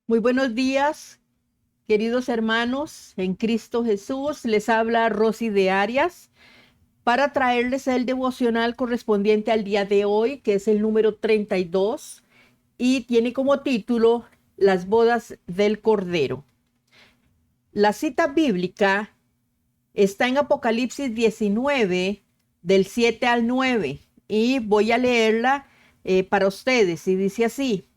Muy buenos días, queridos hermanos en Cristo Jesús. Les habla Rosy de Arias para traerles el devocional correspondiente al día de hoy, que es el número 32 y tiene como título Las bodas del Cordero. La cita bíblica está en Apocalipsis 19, del 7 al 9, y voy a leerla para ustedes, y dice así: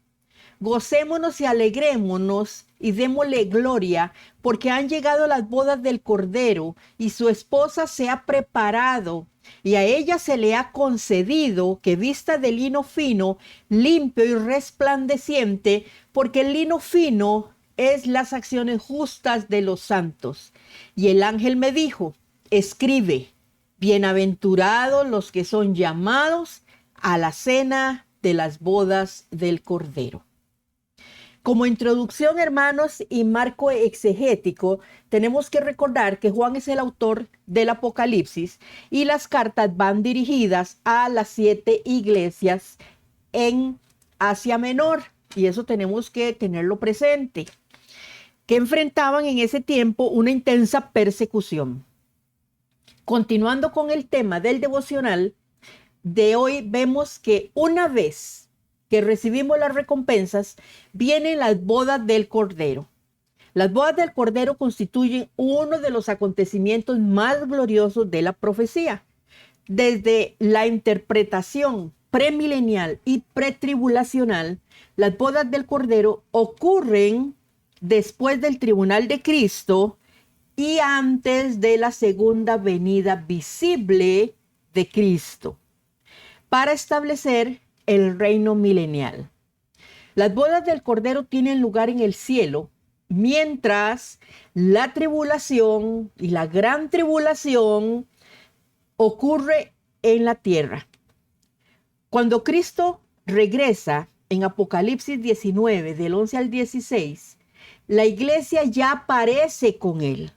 Gocémonos y alegrémonos y démosle gloria, porque han llegado las bodas del Cordero, y su esposa se ha preparado, y a ella se le ha concedido que vista de lino fino, limpio y resplandeciente, porque el lino fino es las acciones justas de los santos. Y el ángel me dijo: escribe, bienaventurados los que son llamados a la cena de las bodas del Cordero. Como introducción, hermanos, y marco exegético, tenemos que recordar que Juan es el autor del Apocalipsis y las cartas van dirigidas a las 7 iglesias en Asia Menor, y eso tenemos que tenerlo presente, que enfrentaban en ese tiempo una intensa persecución. Continuando con el tema del devocional de hoy, vemos que una vez que recibimos las recompensas, vienen las bodas del Cordero. Las bodas del Cordero constituyen uno de los acontecimientos más gloriosos de la profecía. Desde la interpretación premilenial y pretribulacional, las bodas del Cordero ocurren después del tribunal de Cristo y antes de la segunda venida visible de Cristo, para establecer el reino milenial. Las bodas del Cordero tienen lugar en el cielo, mientras la tribulación y la gran tribulación ocurre en la tierra. Cuando Cristo regresa en Apocalipsis 19, del 11 al 16, la iglesia ya aparece con él,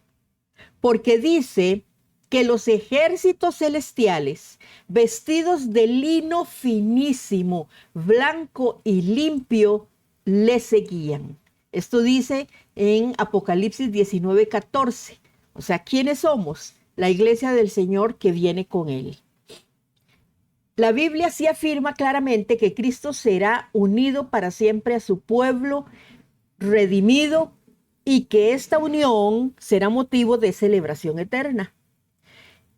porque dice que los ejércitos celestiales, vestidos de lino finísimo, blanco y limpio, le seguían. Esto dice en Apocalipsis 19:14. O sea, ¿quiénes somos? La iglesia del Señor que viene con él. La Biblia sí afirma claramente que Cristo será unido para siempre a su pueblo redimido y que esta unión será motivo de celebración eterna.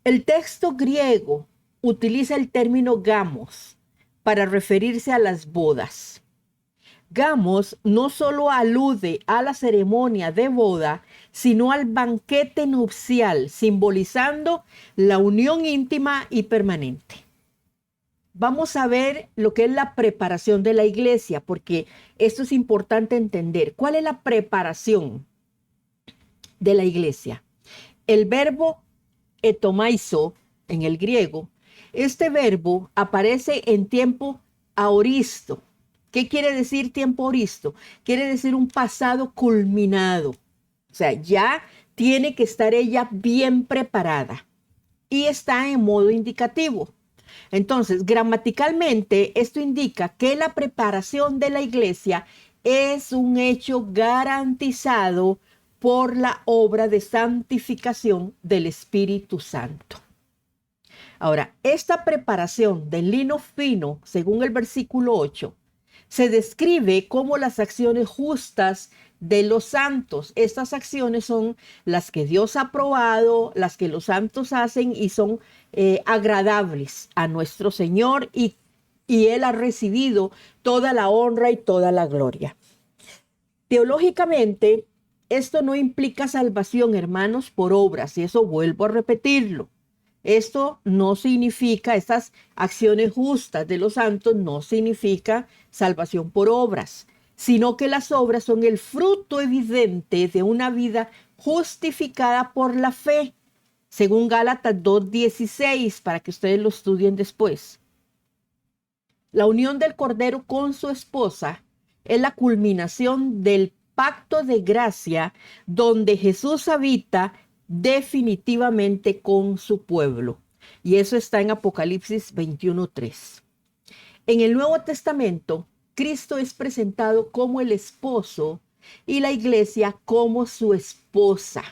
El texto griego utiliza el término gamos para referirse a las bodas. Gamos no solo alude a la ceremonia de boda, sino al banquete nupcial, simbolizando la unión íntima y permanente. Vamos a ver lo que es la preparación de la iglesia, porque esto es importante entender. ¿Cuál es la preparación de la iglesia? El verbo etomaizo en el griego, este verbo aparece en tiempo aoristo. ¿Qué quiere decir tiempo aoristo? Quiere decir un pasado culminado. O sea, ya tiene que estar ella bien preparada y está en modo indicativo. Entonces, gramaticalmente, esto indica que la preparación de la iglesia es un hecho garantizado por la obra de santificación del Espíritu Santo. Ahora, esta preparación del lino fino, según el versículo 8, se describe como las acciones justas de los santos. Estas acciones son las que Dios ha aprobado, las que los santos hacen y son agradables a nuestro Señor y Él ha recibido toda la honra y toda la gloria. Teológicamente, esto no implica salvación, hermanos, por obras, y eso vuelvo a repetirlo. Esto no significa, estas acciones justas de los santos no significa salvación por obras, sino que las obras son el fruto evidente de una vida justificada por la fe, según Gálatas 2:16, para que ustedes lo estudien después. La unión del Cordero con su esposa es la culminación del pacto de gracia donde Jesús habita definitivamente con su pueblo. Y eso está en Apocalipsis 21:3. En el Nuevo Testamento, Cristo es presentado como el esposo y la iglesia como su esposa.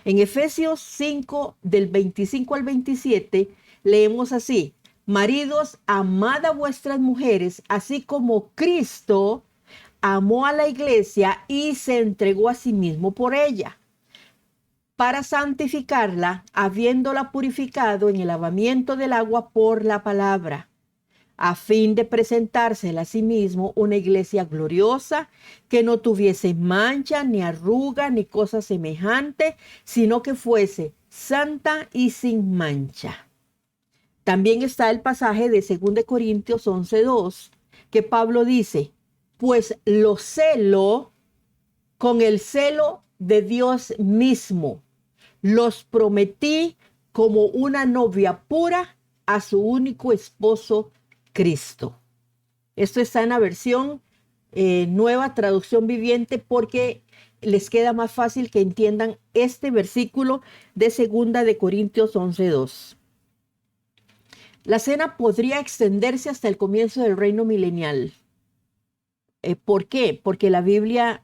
En Efesios 5, del 25 al 27, leemos así: maridos, amad a vuestras mujeres, así como Cristo amó a la iglesia y se entregó a sí mismo por ella, para santificarla, habiéndola purificado en el lavamiento del agua por la palabra, a fin de presentársela a sí mismo una iglesia gloriosa, que no tuviese mancha, ni arruga, ni cosa semejante, sino que fuese santa y sin mancha. También está el pasaje de 2 Corintios 11:2, que Pablo dice: pues lo celo con el celo de Dios mismo. Los prometí como una novia pura a su único esposo, Cristo. Esto está en la versión nueva traducción viviente, porque les queda más fácil que entiendan este versículo de 2 Corintios 11:2. La cena podría extenderse hasta el comienzo del reino milenial. ¿Por qué? Porque la Biblia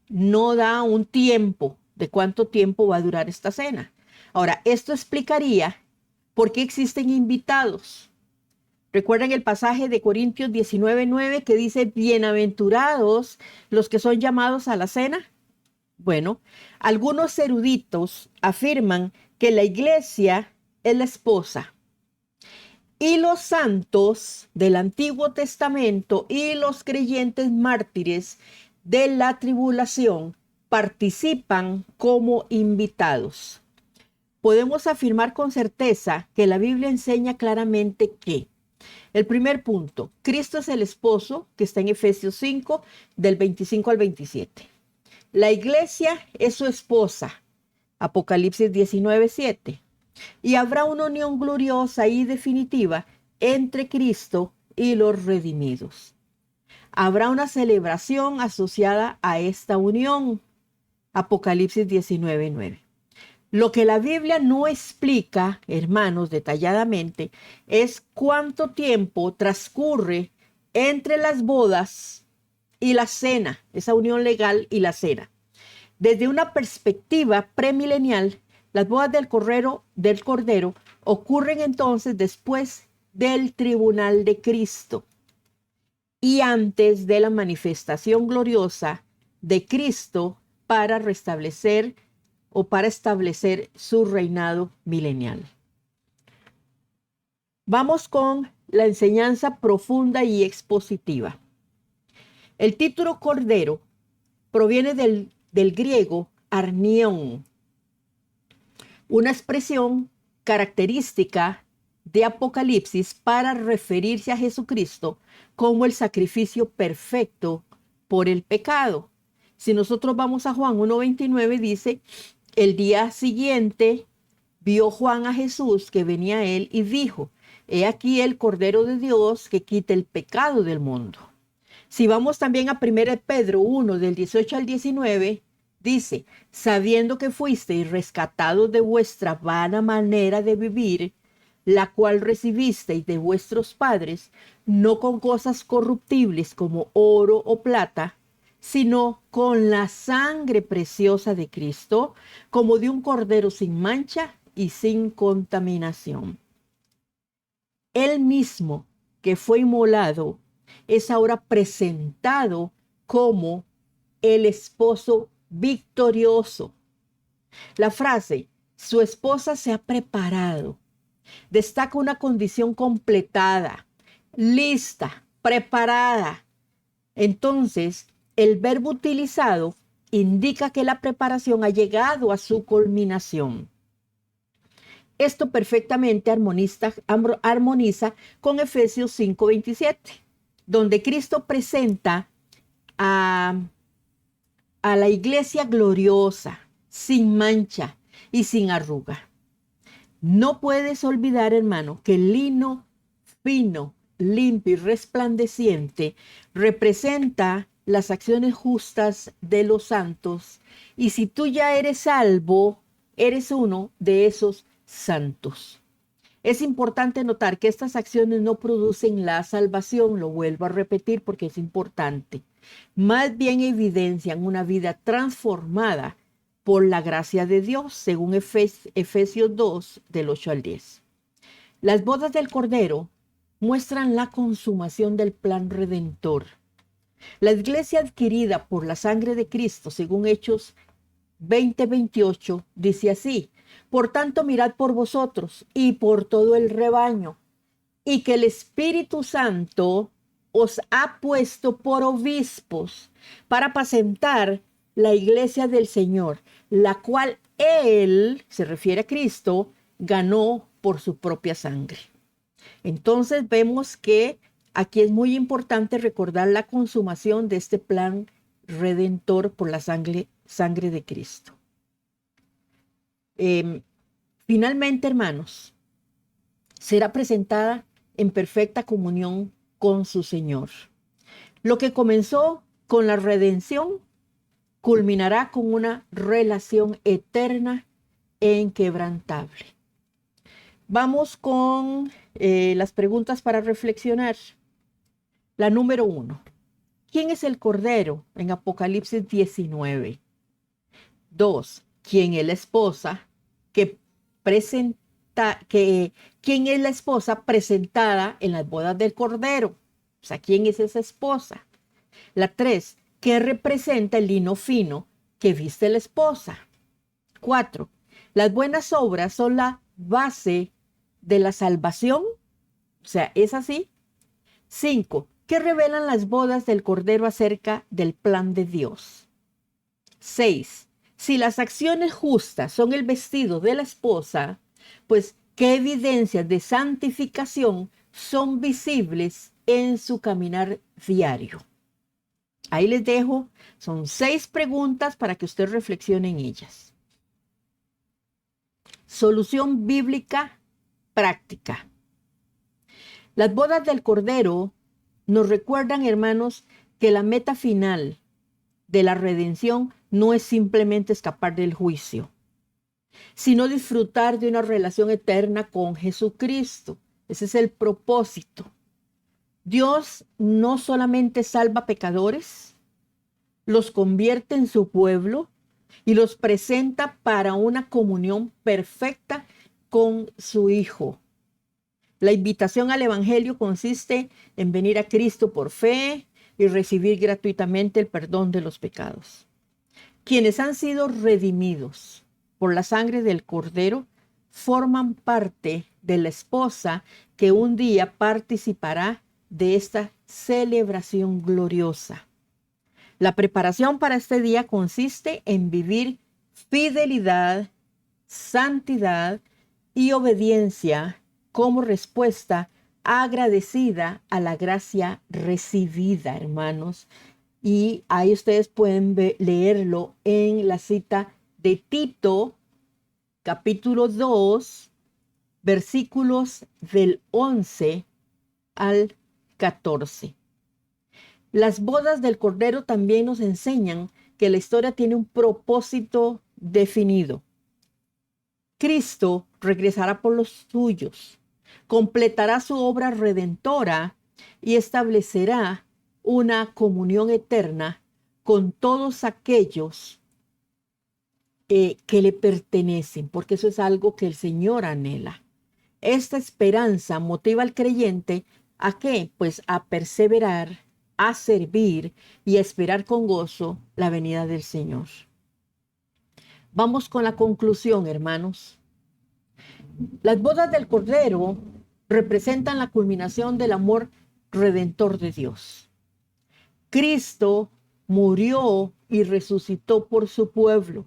no da un tiempo de cuánto tiempo va a durar esta cena. Ahora, esto explicaría por qué existen invitados. ¿Recuerdan el pasaje de Corintios 19:9 que dice: bienaventurados los que son llamados a la cena? Bueno, algunos eruditos afirman que la iglesia es la esposa, y los santos del Antiguo Testamento y los creyentes mártires de la tribulación participan como invitados. Podemos afirmar con certeza que la Biblia enseña claramente que el primer punto: Cristo es el esposo, que está en Efesios 5, del 25 al 27. La iglesia es su esposa, Apocalipsis 19:7. Y habrá una unión gloriosa y definitiva entre Cristo y los redimidos. Habrá una celebración asociada a esta unión, Apocalipsis 19:9. Lo que la Biblia no explica, hermanos, detalladamente, es cuánto tiempo transcurre entre las bodas y la cena, esa unión legal y la cena. Desde una perspectiva premilenial, las bodas del Cordero ocurren entonces después del tribunal de Cristo y antes de la manifestación gloriosa de Cristo para restablecer o para establecer su reinado milenial. Vamos con la enseñanza profunda y expositiva. El título Cordero proviene del griego arnión, una expresión característica de Apocalipsis para referirse a Jesucristo como el sacrificio perfecto por el pecado. Si nosotros vamos a Juan 1:29, dice: el día siguiente vio Juan a Jesús que venía a él y dijo: he aquí el Cordero de Dios que quita el pecado del mundo. Si vamos también a 1 Pedro 1, del 18 al 19, dice: sabiendo que fuisteis rescatados de vuestra vana manera de vivir, la cual recibisteis de vuestros padres, no con cosas corruptibles como oro o plata, sino con la sangre preciosa de Cristo, como de un cordero sin mancha y sin contaminación. Él mismo, que fue inmolado, es ahora presentado como el esposo victorioso. La frase "su esposa se ha preparado" destaca una condición completada, lista, preparada. Entonces, el verbo utilizado indica que la preparación ha llegado a su culminación. Esto perfectamente armoniza con Efesios 5:27, donde Cristo presenta a la iglesia gloriosa, sin mancha y sin arruga. No puedes olvidar, hermano, que el lino fino, limpio y resplandeciente representa las acciones justas de los santos. Y si tú ya eres salvo, eres uno de esos santos. Es importante notar que estas acciones no producen la salvación, lo vuelvo a repetir porque es importante. más bien evidencian una vida transformada por la gracia de Dios, según Efesios 2, del 8 al 10. Las bodas del Cordero muestran la consumación del plan redentor. La iglesia adquirida por la sangre de Cristo, según Hechos 20:28, dice así: por tanto, mirad por vosotros y por todo el rebaño, y que el Espíritu Santo os ha puesto por obispos para apacentar la iglesia del Señor, la cual Él, se refiere a Cristo, ganó por su propia sangre. Entonces vemos que aquí es muy importante recordar la consumación de este plan redentor por la sangre de Cristo. Finalmente, hermanos, será presentada en perfecta comunión con su Señor. Lo que comenzó con la redención culminará con una relación eterna e inquebrantable. Vamos con las preguntas para reflexionar. La número 1. ¿Quién es el Cordero en Apocalipsis 19? 2. ¿Quién es la esposa ¿quién es la esposa presentada en las bodas del Cordero? O sea, ¿quién es esa esposa? La 3. ¿Qué representa el lino fino que viste la esposa? 4. Las buenas obras son la base de la salvación. O sea, ¿es así? 5. ¿Qué revelan las bodas del Cordero acerca del plan de Dios? 6. Si las acciones justas son el vestido de la esposa, pues ¿qué evidencias de santificación son visibles en su caminar diario? Ahí les dejo, son 6 preguntas para que usted reflexione en ellas. Solución bíblica práctica. Las bodas del Cordero nos recuerdan, hermanos, que la meta final de la redención no es simplemente escapar del juicio, sino disfrutar de una relación eterna con Jesucristo. Ese es el propósito. Dios no solamente salva pecadores, los convierte en su pueblo y los presenta para una comunión perfecta con su Hijo. La invitación al Evangelio consiste en venir a Cristo por fe y recibir gratuitamente el perdón de los pecados. Quienes han sido redimidos por la sangre del Cordero forman parte de la esposa que un día participará de esta celebración gloriosa. La preparación para este día consiste en vivir fidelidad, santidad y obediencia como respuesta agradecida a la gracia recibida, hermanos. Y ahí ustedes pueden leerlo en la cita de Tito, capítulo 2, versículos del 11 al 14. Las bodas del Cordero también nos enseñan que la historia tiene un propósito definido. Cristo regresará por los suyos, completará su obra redentora y establecerá una comunión eterna con todos aquellos que le pertenecen, porque eso es algo que el Señor anhela. Esta esperanza motiva al creyente ¿a qué? Pues a perseverar, a servir y a esperar con gozo la venida del Señor. Vamos con la conclusión, hermanos. Las bodas del Cordero representan la culminación del amor redentor de Dios. Cristo murió y resucitó por su pueblo.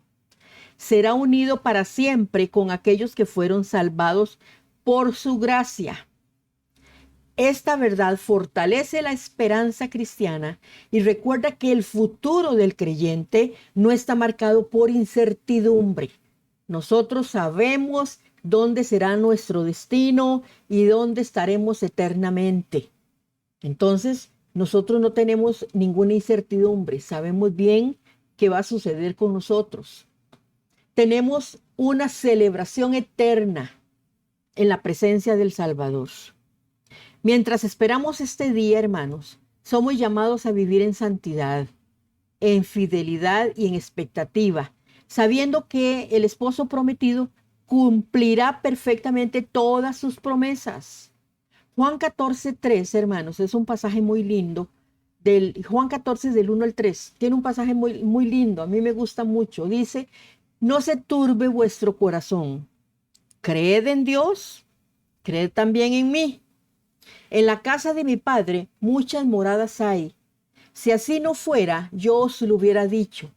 Será unido para siempre con aquellos que fueron salvados por su gracia. Esta verdad fortalece la esperanza cristiana y recuerda que el futuro del creyente no está marcado por incertidumbre. Nosotros sabemos dónde será nuestro destino y dónde estaremos eternamente. Entonces, nosotros no tenemos ninguna incertidumbre. Sabemos bien qué va a suceder con nosotros. Tenemos una celebración eterna en la presencia del Salvador. Mientras esperamos este día, hermanos, somos llamados a vivir en santidad, en fidelidad y en expectativa, sabiendo que el esposo prometido cumplirá perfectamente todas sus promesas. Juan 14:3, hermanos, es un pasaje muy lindo. Juan 14, del 1 al 3, tiene un pasaje muy, muy lindo, a mí me gusta mucho. Dice, no se turbe vuestro corazón. Creed en Dios, creed también en mí. En la casa de mi Padre muchas moradas hay. Si así no fuera, yo os lo hubiera dicho.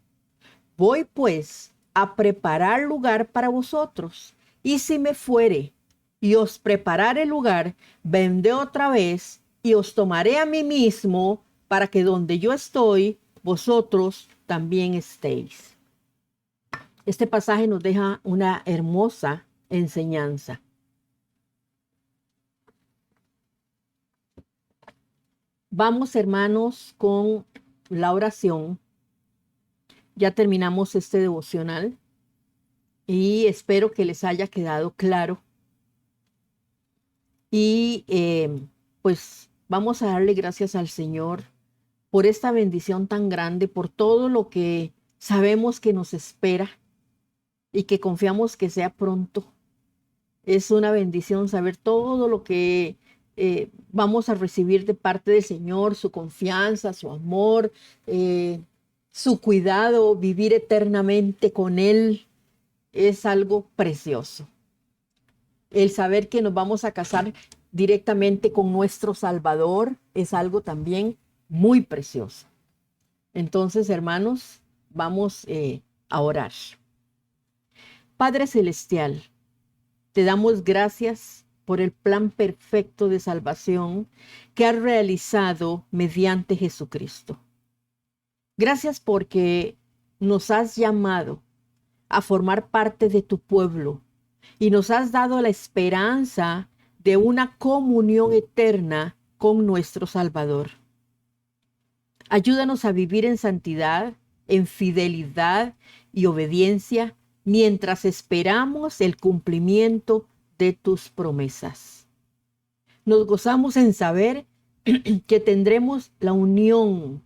Voy pues a preparar lugar para vosotros. Y si me fuere y os preparare el lugar, vendré otra vez y os tomaré a mí mismo, para que donde yo estoy, vosotros también estéis. Este pasaje nos deja una hermosa enseñanza. Vamos, hermanos, con la oración. Ya terminamos este devocional y espero que les haya quedado claro. Y pues vamos a darle gracias al Señor por esta bendición tan grande, por todo lo que sabemos que nos espera y que confiamos que sea pronto. Es una bendición saber todo lo que vamos a recibir de parte del Señor, su confianza, su amor, su cuidado, vivir eternamente con Él. Es algo precioso. El saber que nos vamos a casar directamente con nuestro Salvador es algo también muy precioso. Entonces, hermanos, vamos a orar. Padre Celestial, te damos gracias por el plan perfecto de salvación que has realizado mediante Jesucristo. Gracias porque nos has llamado a formar parte de tu pueblo y nos has dado la esperanza de una comunión eterna con nuestro Salvador. Ayúdanos a vivir en santidad, en fidelidad y obediencia mientras esperamos el cumplimiento de tus promesas. Nos gozamos en saber que tendremos la unión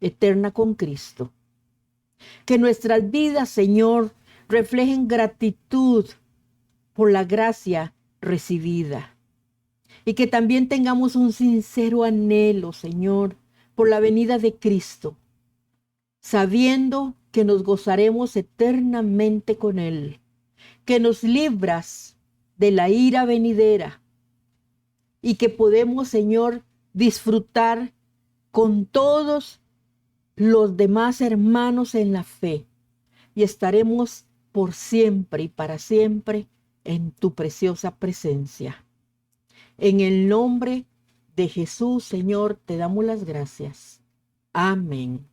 eterna con Cristo. Que nuestras vidas, Señor, reflejen gratitud por la gracia recibida. Y que también tengamos un sincero anhelo, Señor, por la venida de Cristo, sabiendo que nos gozaremos eternamente con Él, que nos libras de la ira venidera y que podemos, Señor, disfrutar con todos los demás hermanos en la fe y estaremos por siempre y para siempre en tu preciosa presencia. En el nombre de Jesús, Señor, te damos las gracias. Amén.